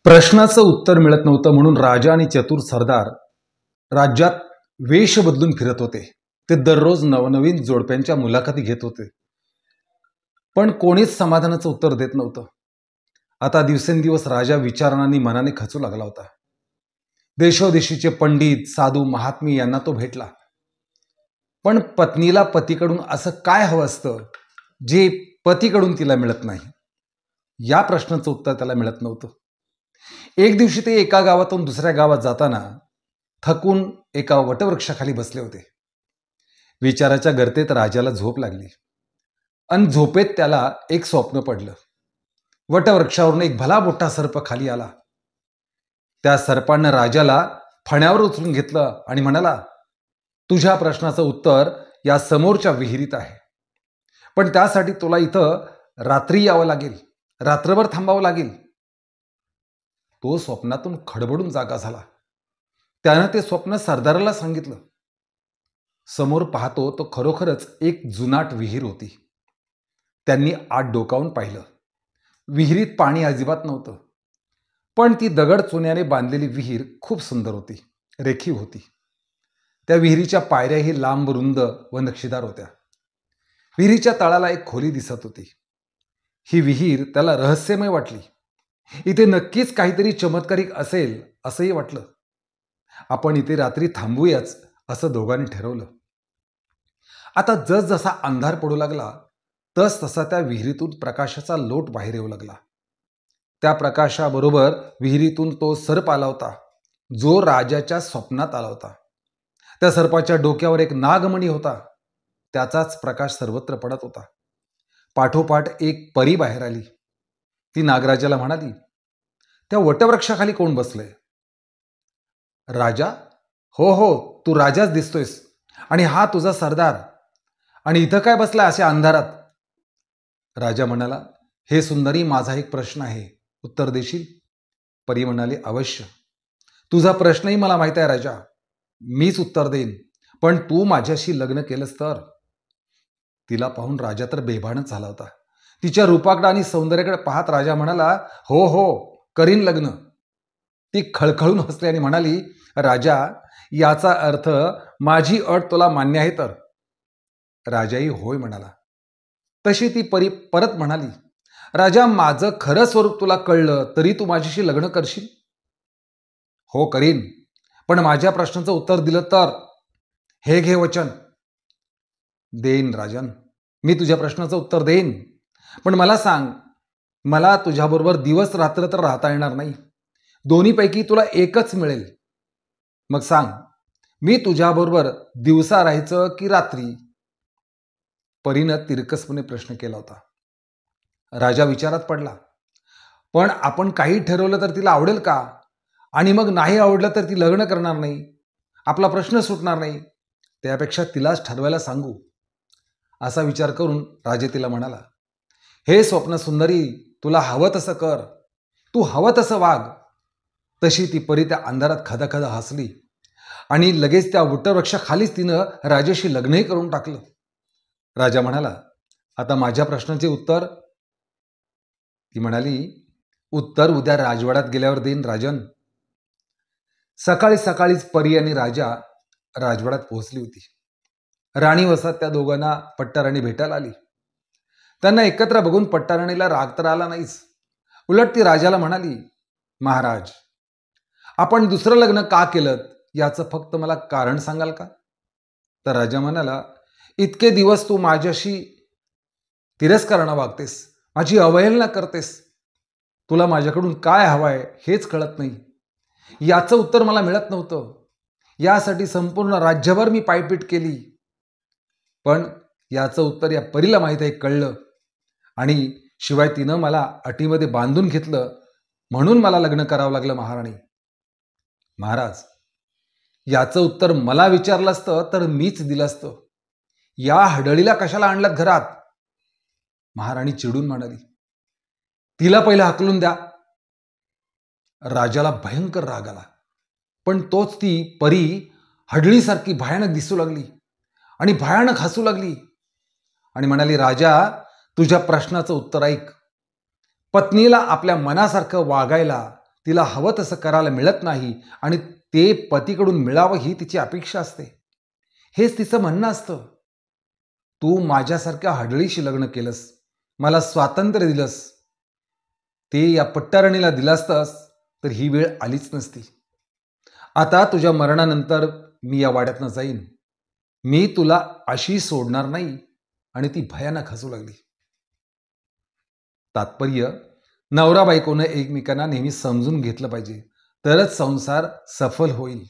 प्रश्नाचं उत्तर मिळत नव्हतं म्हणून राजा आणि चतुर सरदार राज्यात वेश बदलून फिरत होते. ते दररोज नवनवीन जोडप्यांच्या मुलाखती घेत होते, पण कोणीच समाधानाचं उत्तर देत नव्हतं. आता दिवसेंदिवस राजा विचारांनी मनाने खचू लागला होता. देशोदेशीचे पंडित, साधू, महात्मे यांना तो भेटला, पण पत्नीला पतीकडून असं काय हवं असतं जे पतीकडून तिला मिळत नाही, या प्रश्नाचं उत्तर त्याला मिळत नव्हतं. एक दिवशी ते एका गावातून दुसऱ्या गावात जाताना थकून एका वटवृक्षाखाली बसले होते. विचाराच्या गर्तेत राजाला झोप लागली आणि झोपेत त्याला एक स्वप्न पडलं. वटवृक्षावरून एक भला मोठा सर्प खाली आला. त्या सर्पानं राजाला फण्यावर उचलून घेतलं आणि म्हणाला, तुझ्या प्रश्नाचं उत्तर या समोरच्या विहिरीत आहे, पण त्यासाठी तुला इथं रात्री यावं लागेल, रात्रभर थांबावं लागेल. तो स्वप्नातून खडबडून जागा झाला. त्यानं ते स्वप्न सरदाराला सांगितलं. समोर पाहतो तो खरोखरच एक जुनाट विहीर होती. त्यांनी आत डोकावून पाहिलं. विहिरीत पाणी अजिबात नव्हतं, पण ती दगड चुन्याने बांधलेली विहीर खूप सुंदर होती, रेखीव होती. त्या विहिरीच्या पायऱ्याही लांब, रुंद व नक्षीदार होत्या. विहिरीच्या तळाला एक खोली दिसत होती. ही विहीर त्याला रहस्यमय वाटली. इथे नक्कीच काहीतरी चमत्कारिक असेल असंही वाटलं. आपण इथे रात्री थांबूयाच असं दोघांनी ठरवलं. आता जसजसा अंधार पडू लागला तस तसा त्या विहिरीतून प्रकाशाचा लोट बाहेर येऊ लागला. त्या प्रकाशाबरोबर विहिरीतून तो सर्प आला होता, जो राजाच्या स्वप्नात आला होता. त्या सर्पाच्या डोक्यावर एक नागमणी होता. त्याचाच प्रकाश सर्वत्र पडत होता. पाठोपाठ एक परी बाहेर आली. ती नागराजाला म्हणाली, त्या वटवृक्षाखाली कोण बसलंय? राजा, हो हो, तू राजाच दिसतोयस, आणि हा तुझा सरदार, आणि इथं काय बसलाय अशा अंधारात? राजा म्हणाला, हे सुंदरी, माझा एक प्रश्न आहे, उत्तर देशील? परी म्हणाली, अवश्य. तुझा प्रश्नही मला माहित आहे राजा, मीच उत्तर देईन, पण तू माझ्याशी लग्न केलंस तर? तिला पाहून राजा तर बेभानच झाला होता. तिच्या रूपाकडे आणि सौंदर्याकडे पाहत राजा म्हणाला, हो हो, करीन लग्न. ती खळखळून हसली आणि म्हणाली, राजा, याचा अर्थ माझी अट तुला मान्य आहे तर? राजाही होय म्हणाला. तशी ती परी परत म्हणाली, राजा, माझं खरं स्वरूप तुला कळलं तरी तू माझ्याशी लग्न करशील? हो, करीन, पण माझ्या प्रश्नाचं उत्तर दिलं तर? हे घे वचन. देईन राजन, मी तुझ्या प्रश्नाचं उत्तर देईन, पण मला सांग, मला तुझ्याबरोबर दिवस रात्र तर राहता येणार नाही. दोन्हीपैकी तुला एकच मिळेल. मग सांग, मी तुझ्याबरोबर दिवसा राहायचं की रात्री? परीनं तिरकसपणे प्रश्न केला होता. राजा विचारात पडला. पण आपण काही ठरवलं तर तिला आवडेल का? आणि मग नाही आवडलं तर ती लग्न करणार नाही, आपला प्रश्न सुटणार नाही. त्यापेक्षा तिलाच ठरवायला सांगू. असा विचार करून राजा तिला म्हणाला, हे स्वप्न सुंदरी, तुला हवं तसं कर, तू हवं तसं वाग. तशी ती परी त्या अंधारात खदाखदा हसली आणि लगेच त्या वटवृक्षाखालीच तिनं राजाशी लग्नही करून टाकलं. राजा म्हणाला, आता माझ्या प्रश्नाचे उत्तर? ती म्हणाली, उत्तर उद्या राजवाड्यात गेल्यावर देईन राजन. सकाळी सकाळीच परी आणि राजा राजवाड्यात पोहोचली होती. राणी वसात त्या दोघांना पट्टाराणी भेटायला आली. त्यांना एकत्र बघून पट्टाराणीला राग तर आला नाहीच. उलट ती राजाला म्हणाली, महाराज, आपण दुसरं लग्न का केलं याचं फक्त मला कारण सांगाल का? तर राजा म्हणाला, इतके दिवस तू माझ्याशी तिरस्कारानं वागतेस, माझी अवहेलना करतेस. तुला माझ्याकडून काय हवंय हेच कळत नाही. याचं उत्तर मला मिळत नव्हतं. यासाठी संपूर्ण राज्यभर मी पायपीट केली, पण याचं उत्तर या परीला माहीत आहे, कळलं. आणि शिवाय तिनं मला अटीमध्ये बांधून घेतलं, म्हणून मला लग्न करावं लागलं. महाराणी, महाराज, याचं उत्तर मला विचारलं असतं तर मीच दिलं असतं. या हडळीला कशाला आणलात घरात? महाराणी चिडून म्हणाली, तिला पहिला हाकलून द्या. राजाला भयंकर राग आला, पण तोच ती परी हडळीसारखी भयानक दिसू लागली आणि भयानक हसू लागली आणि म्हणाली, राजा, तुझ्या प्रश्नाचं उत्तर ऐक. पत्नीला आपल्या मनासारखं वागायला, तिला हवं तसं करायला मिळत नाही आणि ते पतीकडून मिळावं ही तिची अपेक्षा असते. हेच तिचं म्हणणं असतं. तू माझ्यासारख्या हडळीशी लग्न केलंस, मला स्वातंत्र्य दिलंस, ते या पट्टारणीला दिलं असतंस तर ही वेळ आलीच नसती. आता तुझ्या मरणानंतर मी या वाड्यातनं जाईन. मी तुला अशी सोडणार नाही. आणि ती भयानक हसू लागली. तात्पर्य, नवरा बायकोनं एकमेकांना नेहमी समजून घेतलं पाहिजे, तरच संसार सफल होईल.